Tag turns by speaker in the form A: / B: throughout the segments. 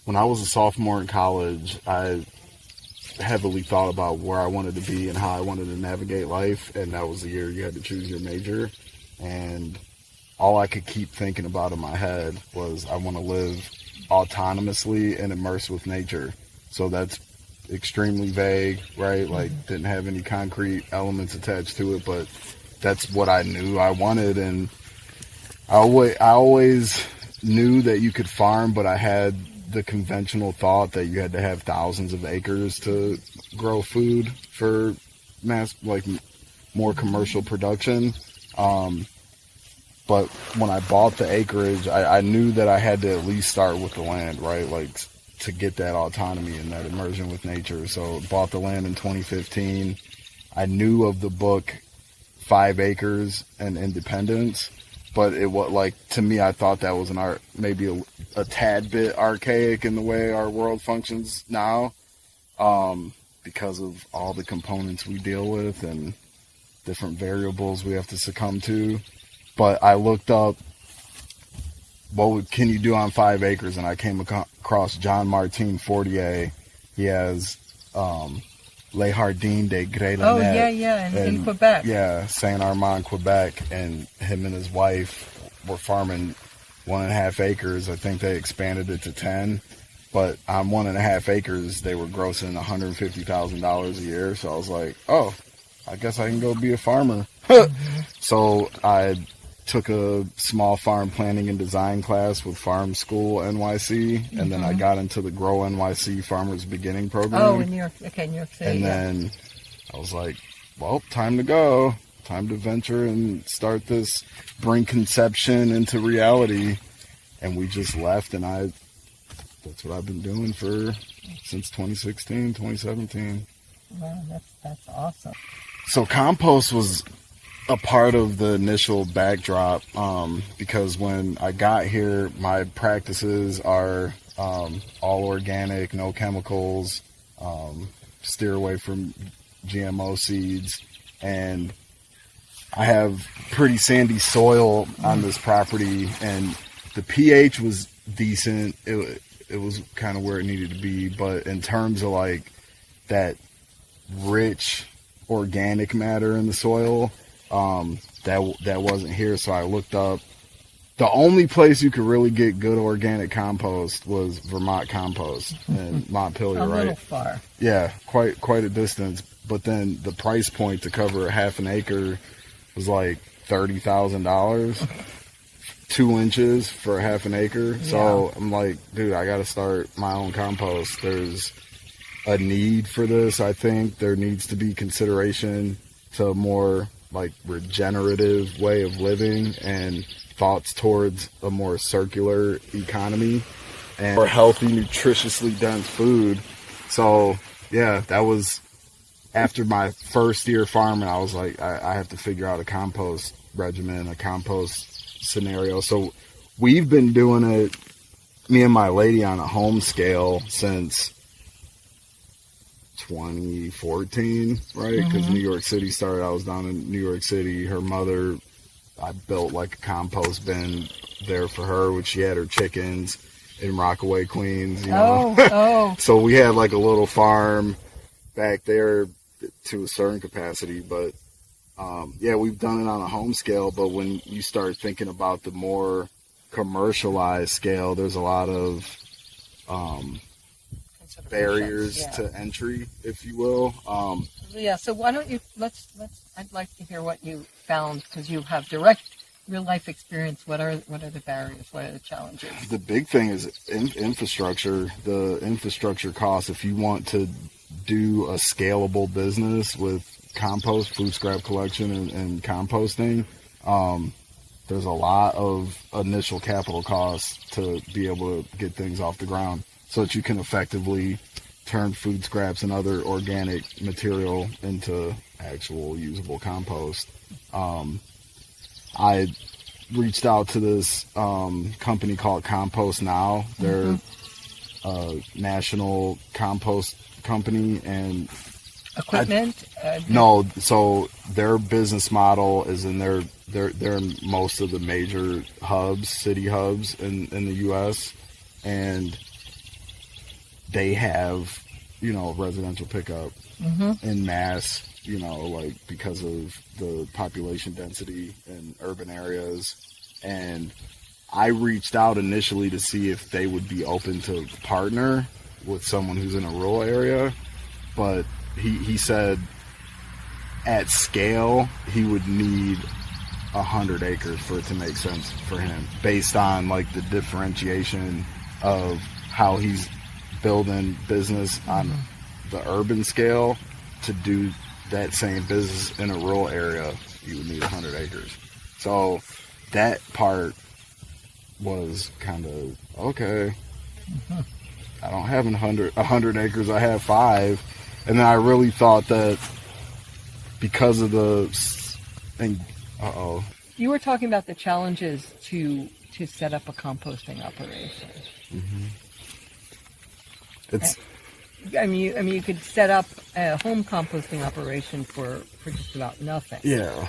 A: When I was a sophomore in college, I heavily thought about where I wanted to be and how I wanted to navigate life, and that was the year you had to choose your major. And all I could keep thinking about in my head was I want to live autonomously and immersed with nature. So that's extremely vague, right? Like, didn't have any concrete elements attached to it, but that's what I knew I wanted. And I always knew that you could farm, but I had the conventional thought that you had to have thousands of acres to grow food for mass, like more commercial production. But when I bought the acreage, I knew that I had to at least start with the land, right? Like, to get that autonomy and that immersion with nature. So bought the land in 2015. I knew of the book 5 Acres and Independence, but it was like, to me, I thought that was maybe a tad bit archaic in the way our world functions now, because of all the components we deal with and different variables we have to succumb to. But I looked up, what can you do on 5 acres? And I came across John Martin Fortier. He has Les Jardins de Greylanet.
B: In Quebec.
A: Yeah, Saint Armand, Quebec. And him and his wife were farming 1.5 acres. I think they expanded it to 10. But on 1.5 acres, they were grossing $150,000 a year. So I was like, oh, I guess I can go be a farmer. So I took a small farm planning and design class with Farm School NYC, and then I got into the Grow NYC Farmers Beginning program.
B: Oh, in New York, okay, New York City.
A: And then I was like, well, time to go. Time to venture and start this, bring conception into reality. And we just left, and that's what I've been doing since 2016, 2017.
B: Wow, that's awesome.
A: So compost was a part of the initial backdrop, because when I got here, my practices are all organic, no chemicals, steer away from GMO seeds, and I have pretty sandy soil on this property, and the pH was decent. It was kind of where it needed to be, but in terms of like that rich organic matter in the soil, that wasn't here. So I looked up, the only place you could really get good organic compost was Vermont Compost in Montpelier, right?
B: A little far.
A: Yeah, quite a distance. But then the price point to cover 1/2 acre was like $30,000, 2 inches for 1/2 acre. Yeah. So I'm like, dude, I got to start my own compost. There's a need for this. I think there needs to be consideration to a more like regenerative way of living and thoughts towards a more circular economy and more healthy, nutritiously dense food. So yeah, that was after my first year farming. I was like, I have to figure out a compost regimen, a compost scenario. So we've been doing it, me and my lady, on a home scale since 2014, right? Because New York City started. I was down in New York City. Her mother, I built like a compost bin there for her, which she had her chickens in Rockaway, Queens, you know.
B: Oh.
A: So we had like a little farm back there to a certain capacity, but yeah, we've done it on a home scale. But when you start thinking about the more commercialized scale, there's a lot of barriers to entry, if you will.
B: Yeah, so why don't you, let's I'd like to hear what you found, because you have real life experience. What are the barriers? What are the challenges?
A: The big thing is infrastructure. The infrastructure costs. If you want to do a scalable business with compost, food scrap collection, and composting, there's a lot of initial capital costs to be able to get things off the ground, so that you can effectively turn food scraps and other organic material into actual usable compost. I reached out to this company called Compost Now. They're a national compost company, and
B: equipment?
A: No, so their business model is in they're in most of the major hubs, city hubs in the U.S. and they have, residential pickup in mass, like because of the population density in urban areas. And I reached out initially to see if they would be open to partner with someone who's in a rural area, but he said at scale he would need 100 acres for it to make sense for him, based on like the differentiation of how he's building business on the urban scale. To do that same business in a rural area, you would need 100 acres. So that part was kind of okay. I don't have 100 acres, I have 5. And then I really thought that because of
B: you were talking about the challenges to set up a composting operation.
A: It's
B: I mean, you could set up a home composting operation for just about nothing.
A: Yeah,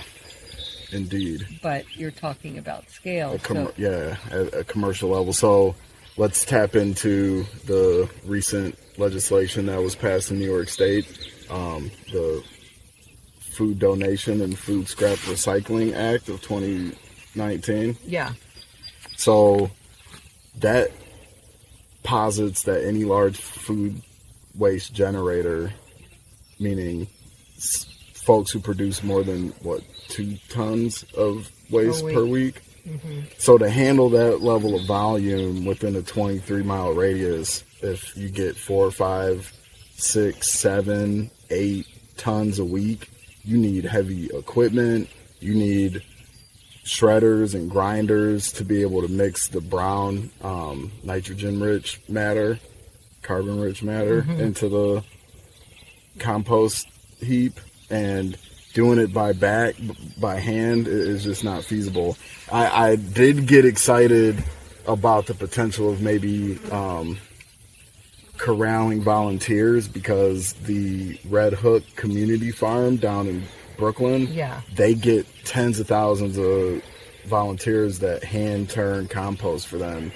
A: indeed.
B: But you're talking about scale.
A: At a commercial level. So let's tap into the recent legislation that was passed in New York State, the Food Donation and Food Scrap Recycling Act of 2019.
B: Yeah.
A: So that posits that any large food waste generator, meaning folks who produce more than 2 tons of waste per week. So to handle that level of volume within a 23-mile radius, if you get 4, 5, 6, 7, 8 tons a week, you need heavy equipment. You need shredders and grinders to be able to mix the brown nitrogen-rich matter, carbon-rich matter into the compost heap, and doing it by hand is just not feasible. I did get excited about the potential of maybe corralling volunteers, because the Red Hook Community Farm down in Brooklyn, they get tens of thousands of volunteers that hand turn compost for them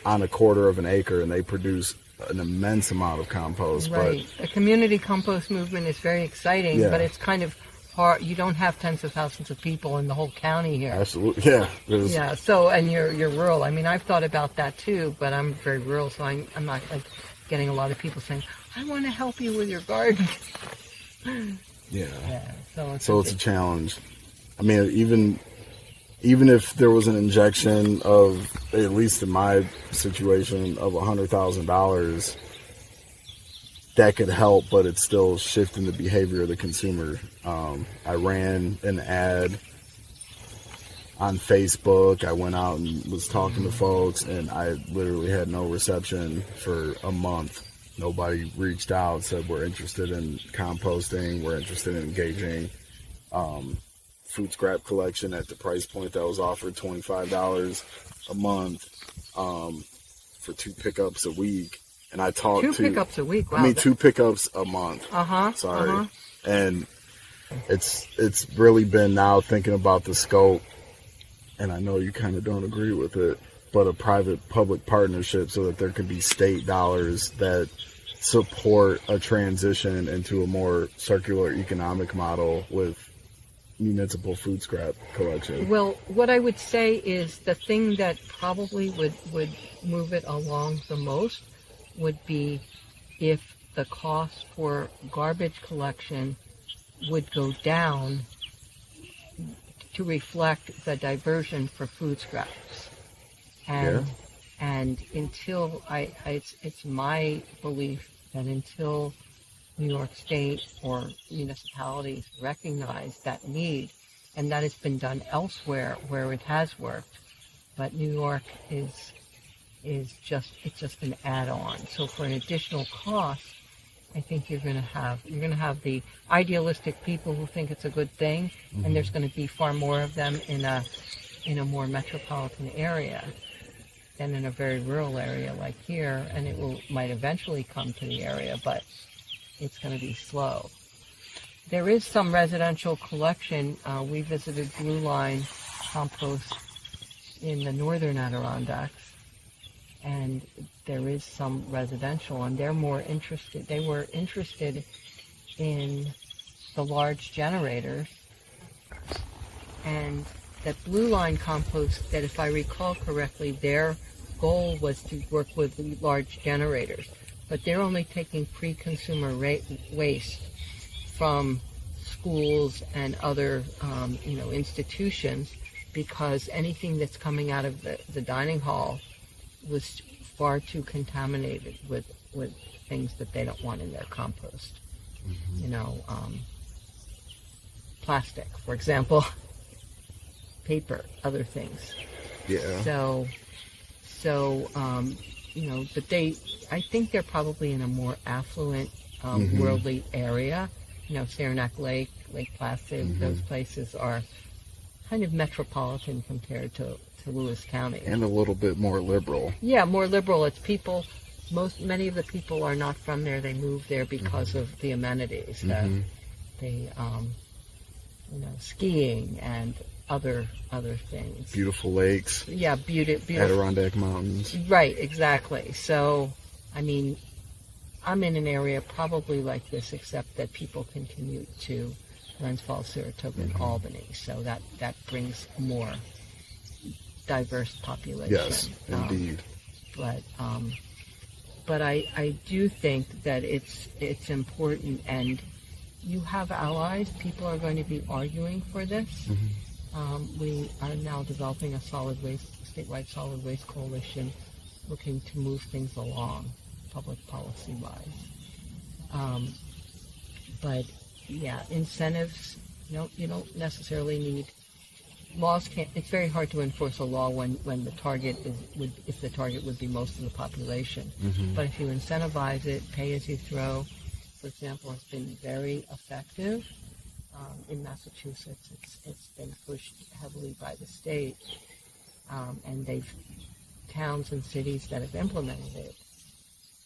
A: on a quarter of an acre, and they produce an immense amount of compost.
B: Right. The community compost movement is very exciting, but it's kind of hard. You don't have tens of thousands of people in the whole county here.
A: Absolutely. Yeah.
B: Yeah. So, and you're rural. I mean, I've thought about that too, but I'm very rural, so I'm not like getting a lot of people saying, I want to help you with your garden.
A: Yeah.
B: So
A: it's a challenge. I mean, even if there was an injection of, at least in my situation, of $100,000, that could help, but it's still shifting the behavior of the consumer. I ran an ad on Facebook. I went out and was talking to folks, and I literally had no reception for a month. Nobody reached out, said we're interested in composting, we're interested in engaging. Food scrap collection at the price point that was offered, $25 a month for 2 pickups a week. And I talked
B: 2 pickups a week. Wow.
A: I mean, 2 pickups a month. Sorry. And it's really been now thinking about the scope, and I know you kind of don't agree with it, but a private-public partnership so that there could be state dollars that support a transition into a more circular economic model with municipal food scrap collection.
B: Well, what I would say is the thing that probably would move it along the most would be if the cost for garbage collection would go down to reflect the diversion for food scraps. And until it's my belief that until New York State or municipalities recognize that need, and that has been done elsewhere where it has worked, but New York is just an add-on. So for an additional cost, I think you're going to have the idealistic people who think it's a good thing, and there's going to be far more of them in a more metropolitan area than in a very rural area like here, and it might eventually come to the area, but it's going to be slow. There is some residential collection. We visited Blue Line Compost in the northern Adirondacks, and there is some residential, and they were interested in the large generators, and that Blue Line Compost, that if I recall correctly, their goal was to work with large generators, but they're only taking pre-consumer waste from schools and other institutions, because anything that's coming out of the dining hall was far too contaminated with things that they don't want in their compost. Plastic, for example, paper, other things.
A: Yeah.
B: But I think they're probably in a more affluent, worldly area. Saranac Lake, Lake Placid, those places are kind of metropolitan compared to Lewis County.
A: And a little bit more liberal.
B: Yeah, more liberal. It's people, many of the people are not from there. They moved there because of the amenities, skiing and other things.
A: Beautiful lakes.
B: Yeah, beautiful.
A: Adirondack Mountains.
B: Right, exactly. So, I'm in an area probably like this, except that people continue to Glens Falls, Saratoga, and Albany. So that brings more diverse population.
A: Yes, indeed.
B: But I do think that it's important, and you have allies. People are going to be arguing for this. We are now developing a statewide solid waste coalition, looking to move things along, public policy-wise. But yeah, incentives. You don't necessarily need laws. It's very hard to enforce a law when the target if the target would be most of the population. But if you incentivize it, pay as you throw, for example, has been very effective. In Massachusetts, it's been pushed heavily by the state, and towns and cities that have implemented it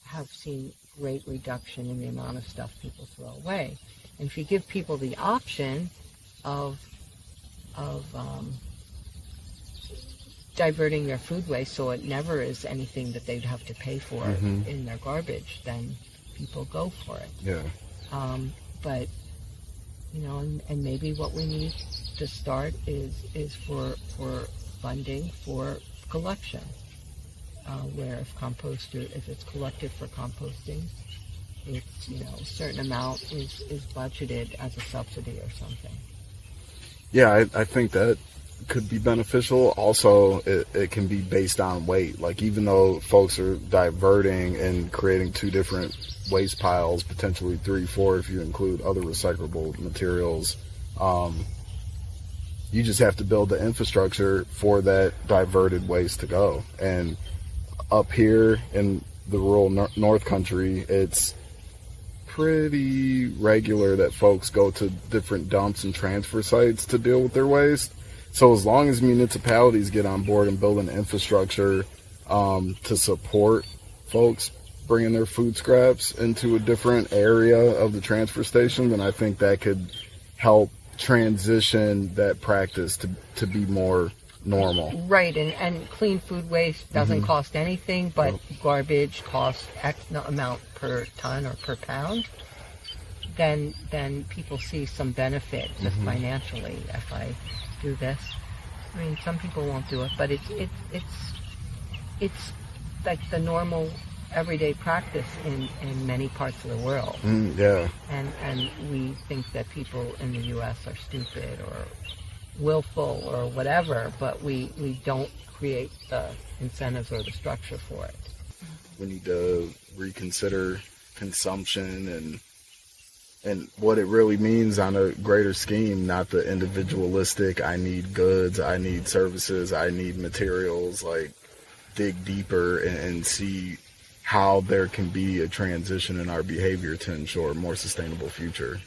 B: have seen great reduction in the amount of stuff people throw away. And if you give people the option of diverting their food waste so it never is anything that they'd have to pay for in their garbage, then people go for it.
A: Yeah.
B: But and maybe what we need to start is for funding for collection, where if it's collected for composting, it's a certain amount is budgeted as a subsidy or something.
A: Yeah, I think that could be beneficial. Also, it can be based on weight. Like, even though folks are diverting and creating 2 different waste piles, potentially 3, 4 if you include other recyclable materials, you just have to build the infrastructure for that diverted waste to go. And up here in the rural North Country, it's pretty regular that folks go to different dumps and transfer sites to deal with their waste. So as long as municipalities get on board and build an infrastructure to support folks bringing their food scraps into a different area of the transfer station, then I think that could help transition that practice to be more normal.
B: Right, and clean food waste doesn't cost anything, but garbage costs X amount per ton or per pound. Then people see some benefit just financially if I do this. Some people won't do it, but it's like the normal everyday practice in many parts of the world.
A: Yeah.
B: And we think that people in the U.S. are stupid or willful or whatever, but we don't create the incentives or the structure for it.
A: We need to reconsider consumption and what it really means on a greater scheme, not the individualistic, I need goods, I need services, I need materials. Like, dig deeper and see how there can be a transition in our behavior to ensure a more sustainable future.